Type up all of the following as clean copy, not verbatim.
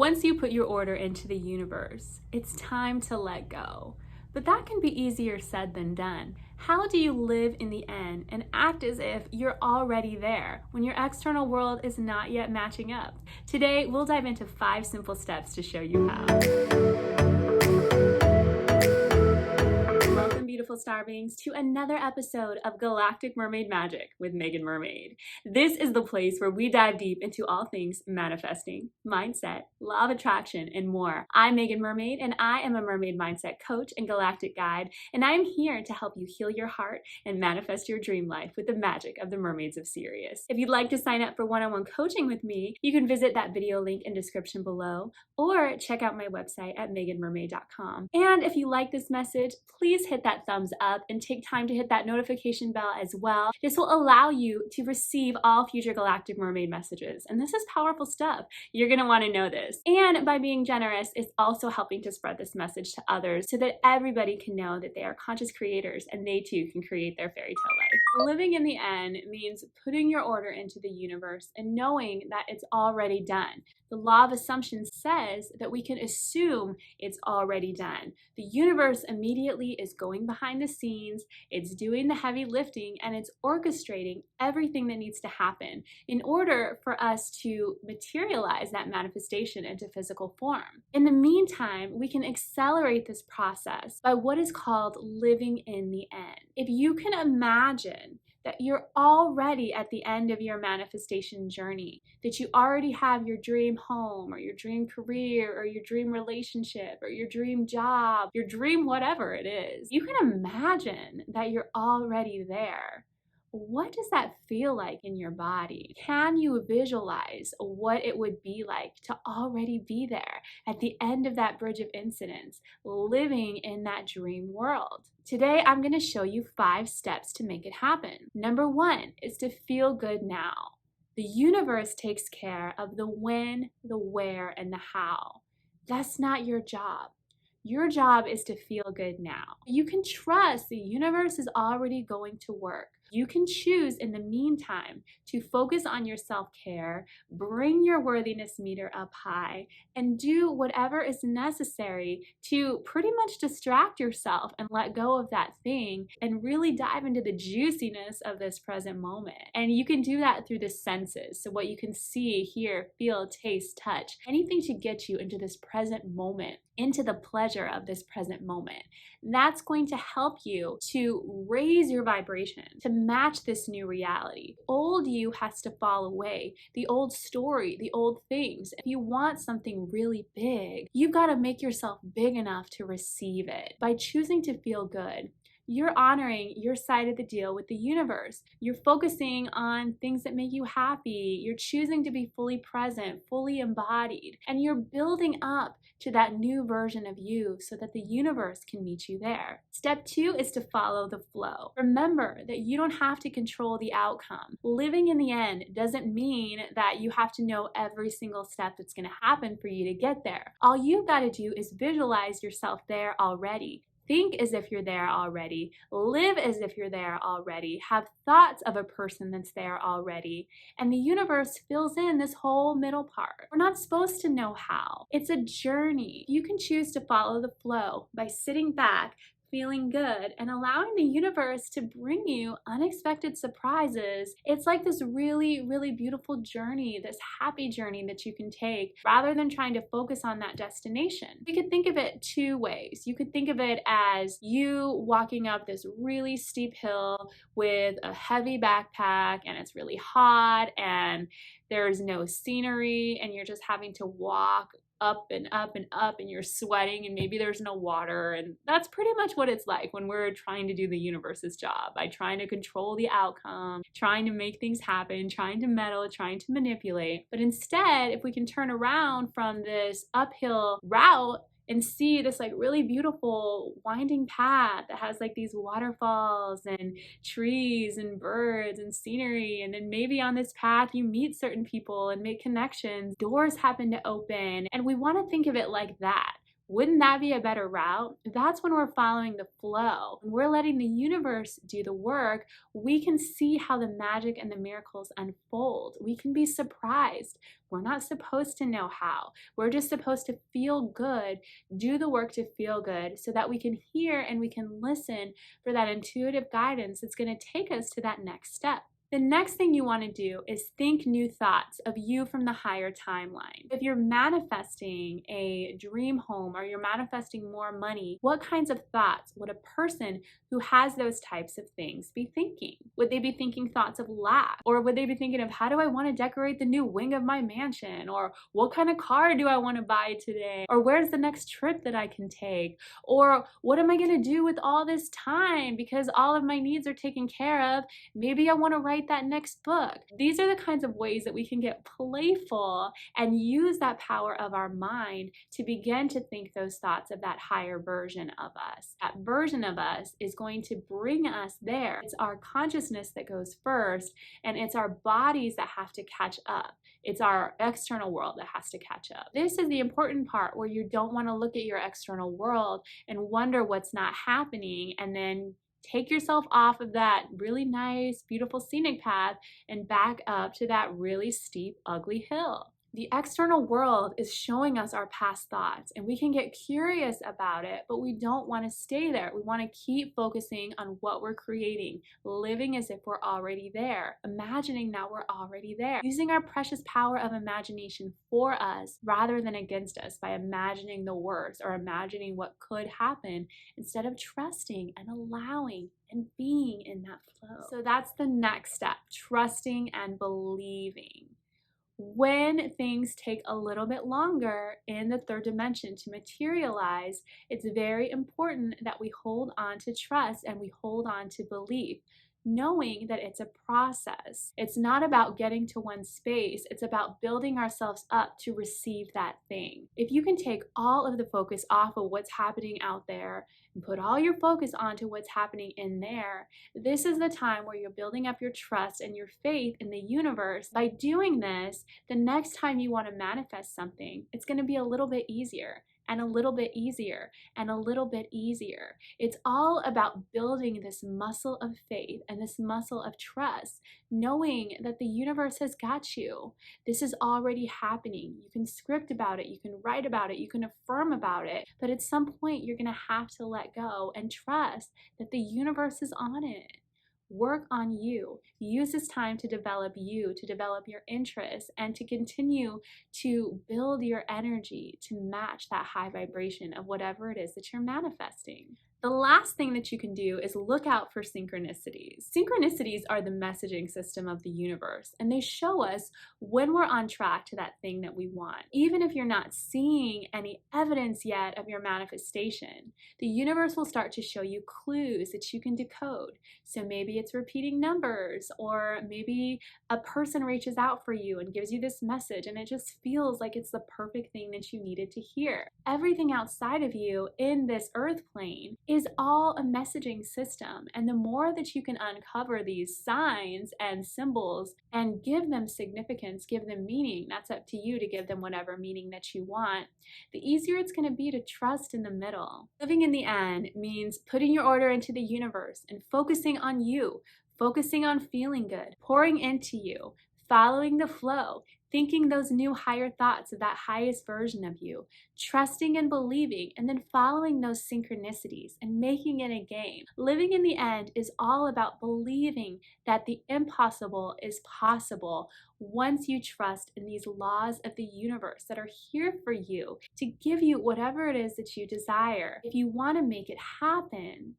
Once you put your order into the universe, it's time to let go. But that can be easier said than done. How do you live in the end and act as if you're already there when your external world is not yet matching up? Today, we'll dive into 5 simple steps to show you how. Welcome, beautiful star beings, to another episode of Galactic Mermaid Magic with Meagan Mermaid. This is the place where we dive deep into all things manifesting, mindset, law of attraction, and more. I'm Meagan Mermaid, and I am a mermaid mindset coach and galactic guide, and I am here to help you heal your heart and manifest your dream life with the magic of the mermaids of Sirius. If you'd like to sign up for one-on-one coaching with me, you can visit that video link in description below, or check out my website at meaganmermaid.com. And if you like this message, please hit that thumbs up and take time to hit that notification bell as well. This will allow you to receive all future Galactic Mermaid messages. And this is powerful stuff. You're going to want to know this. And by being generous, it's also helping to spread this message to others so that everybody can know that they are conscious creators and they too can create their fairy tale life. Living in the end means putting your order into the universe and knowing that it's already done. The law of assumption says that we can assume it's already done. The universe immediately is going behind the scenes, it's doing the heavy lifting, and it's orchestrating everything that needs to happen in order for us to materialize that manifestation into physical form. In the meantime, we can accelerate this process by what is called living in the end. If you can imagine that you're already at the end of your manifestation journey, that you already have your dream home or your dream career or your dream relationship or your dream job, your dream whatever it is, you can imagine that you're already there. What does that feel like in your body? Can you visualize what it would be like to already be there at the end of that bridge of incidents, living in that dream world? Today, I'm going to show you 5 steps to make it happen. Number 1 is to feel good now. The universe takes care of the when, the where, and the how. That's not your job. Your job is to feel good now. You can trust the universe is already going to work. You can choose in the meantime to focus on your self-care, bring your worthiness meter up high, and do whatever is necessary to pretty much distract yourself and let go of that thing and really dive into the juiciness of this present moment. And you can do that through the senses. So what you can see, hear, feel, taste, touch, anything to get you into this present moment, into the pleasure of this present moment. That's going to help you to raise your vibration, to match this new reality. Old you has to fall away. The old story, the old things. If you want something really big, you've got to make yourself big enough to receive it. By choosing to feel good, you're honoring your side of the deal with the universe. You're focusing on things that make you happy. You're choosing to be fully present, fully embodied, and you're building up to that new version of you so that the universe can meet you there. Step 2 is to follow the flow. Remember that you don't have to control the outcome. Living in the end doesn't mean that you have to know every single step that's going to happen for you to get there. All you've got to do is visualize yourself there already. Think as if you're there already. Live as if you're there already. Have thoughts of a person that's there already. And the universe fills in this whole middle part. We're not supposed to know how. It's a journey. You can choose to follow the flow by sitting back, feeling good, and allowing the universe to bring you unexpected surprises. It's like this really, really beautiful journey, this happy journey that you can take rather than trying to focus on that destination. You could think of it 2 ways. You could think of it as you walking up this really steep hill with a heavy backpack and it's really hot and there's no scenery and you're just having to walk up and up and up and you're sweating and maybe there's no water, and that's pretty much what it's like when we're trying to do the universe's job by trying to control the outcome, trying to make things happen, trying to meddle, trying to manipulate. But instead, if we can turn around from this uphill route and see this like really beautiful winding path that has like these waterfalls and trees and birds and scenery, and then maybe on this path you meet certain people and make connections, doors happen to open, and we want to think of it like that. Wouldn't that be a better route? That's when we're following the flow. When we're letting the universe do the work, we can see how the magic and the miracles unfold. We can be surprised. We're not supposed to know how. We're just supposed to feel good, do the work to feel good, so that we can hear and we can listen for that intuitive guidance that's going to take us to that next step. The next thing you want to do is think new thoughts of you from the higher timeline. If you're manifesting a dream home or you're manifesting more money, what kinds of thoughts would a person who has those types of things be thinking? Would they be thinking thoughts of lack? Or would they be thinking of, how do I want to decorate the new wing of my mansion? Or what kind of car do I want to buy today? Or where's the next trip that I can take? Or what am I going to do with all this time because all of my needs are taken care of? Maybe I want to write that next book. These are the kinds of ways that we can get playful and use that power of our mind to begin to think those thoughts of that higher version of us. That version of us is going to bring us there. It's our consciousness that goes first, and it's our bodies that have to catch up. It's our external world that has to catch up. This is the important part where you don't want to look at your external world and wonder what's not happening and then take yourself off of that really nice, beautiful scenic path and back up to that really steep, ugly hill. The external world is showing us our past thoughts, and we can get curious about it, but we don't want to stay there. We want to keep focusing on what we're creating, living as if we're already there, imagining that we're already there, using our precious power of imagination for us rather than against us by imagining the worst or imagining what could happen instead of trusting and allowing and being in that flow. So that's the next step, trusting and believing. When things take a little bit longer in the third dimension to materialize, it's very important that we hold on to trust and we hold on to belief, knowing that it's a process. It's not about getting to one space, it's about building ourselves up to receive that thing. If you can take all of the focus off of what's happening out there and put all your focus onto what's happening in there, this is the time where you're building up your trust and your faith in the universe. By doing this, the next time you want to manifest something, it's going to be a little bit easier and a little bit easier and a little bit easier. It's all about building this muscle of faith and this muscle of trust, knowing that the universe has got you. This is already happening. You can script about it, you can write about it, you can affirm about it, but at some point you're gonna have to let go and trust that the universe is on it. Work on you. Use this time to develop you, to develop your interests, and to continue to build your energy to match that high vibration of whatever it is that you're manifesting. The last thing that you can do is look out for synchronicities. Synchronicities are the messaging system of the universe, and they show us when we're on track to that thing that we want. Even if you're not seeing any evidence yet of your manifestation, the universe will start to show you clues that you can decode. So maybe it's repeating numbers, or maybe a person reaches out for you and gives you this message, and it just feels like it's the perfect thing that you needed to hear. Everything outside of you in this earth plane is all a messaging system, and the more that you can uncover these signs and symbols and give them significance, give them meaning, that's up to you to give them whatever meaning that you want, the easier it's going to be to trust in the middle. Living in the end means putting your order into the universe and focusing on you, focusing on feeling good, pouring into you, following the flow, thinking those new higher thoughts of that highest version of you, trusting and believing, and then following those synchronicities and making it a game. Living in the end is all about believing that the impossible is possible once you trust in these laws of the universe that are here for you to give you whatever it is that you desire. If you want to make it happen,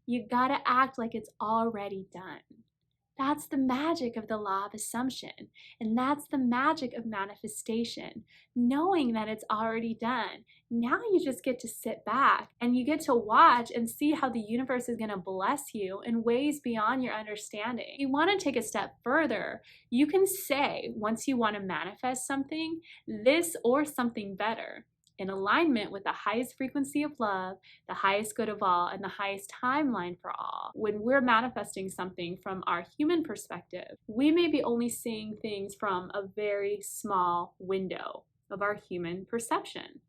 you gotta act like it's already done. That's the magic of the law of assumption, and that's the magic of manifestation, knowing that it's already done. Now you just get to sit back and you get to watch and see how the universe is going to bless you in ways beyond your understanding. If you want to take a step further, you can say, once you want to manifest something, this or something better, in alignment with the highest frequency of love, the highest good of all, and the highest timeline for all. When we're manifesting something from our human perspective, we may be only seeing things from a very small window of our human perception.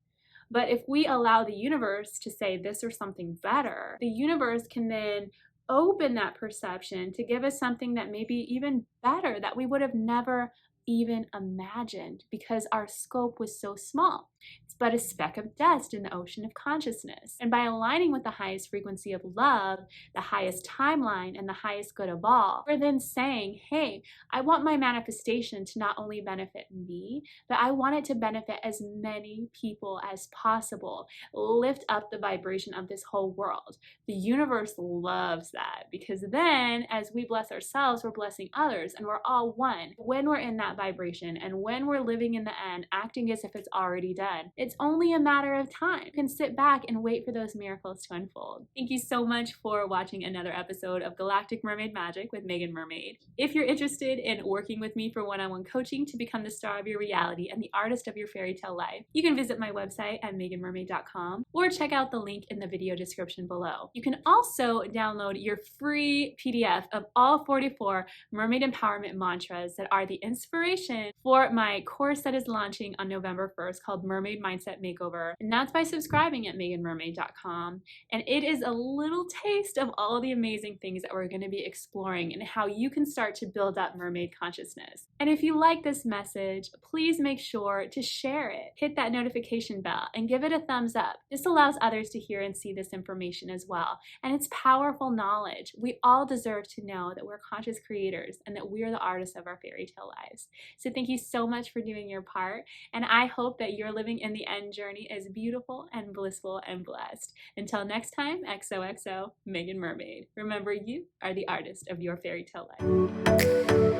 But if we allow the universe to say this or something better, the universe can then open that perception to give us something that may be even better that we would have never even imagined because our scope was so small. It's but a speck of dust in the ocean of consciousness. And by aligning with the highest frequency of love, the highest timeline, and the highest good of all, we're then saying, hey, I want my manifestation to not only benefit me, but I want it to benefit as many people as possible. Lift up the vibration of this whole world. The universe loves that because then as we bless ourselves, we're blessing others and we're all one. When we're in that vibration and when we're living in the end, acting as if it's already done, it's only a matter of time. You can sit back and wait for those miracles to unfold. Thank you so much for watching another episode of Galactic Mermaid Magic with Meagan Mermaid. If you're interested in working with me for one-on-one coaching to become the star of your reality and the artist of your fairy tale life, you can visit my website at meaganmermaid.com or check out the link in the video description below. You can also download your free PDF of all 44 mermaid empowerment mantras that are the inspiration for my course that is launching on November 1st called Mermaid Mindset Makeover. And that's by subscribing at meaganmermaid.com. And it is a little taste of all the amazing things that we're going to be exploring and how you can start to build up mermaid consciousness. And if you like this message, please make sure to share it. Hit that notification bell and give it a thumbs up. This allows others to hear and see this information as well. And it's powerful knowledge. We all deserve to know that we're conscious creators and that we are the artists of our fairy tale lives. So thank you so much for doing your part. And I hope that your living in the end journey is beautiful and blissful and blessed. Until next time, XOXO, Meagan Mermaid. Remember, you are the artist of your fairy tale life.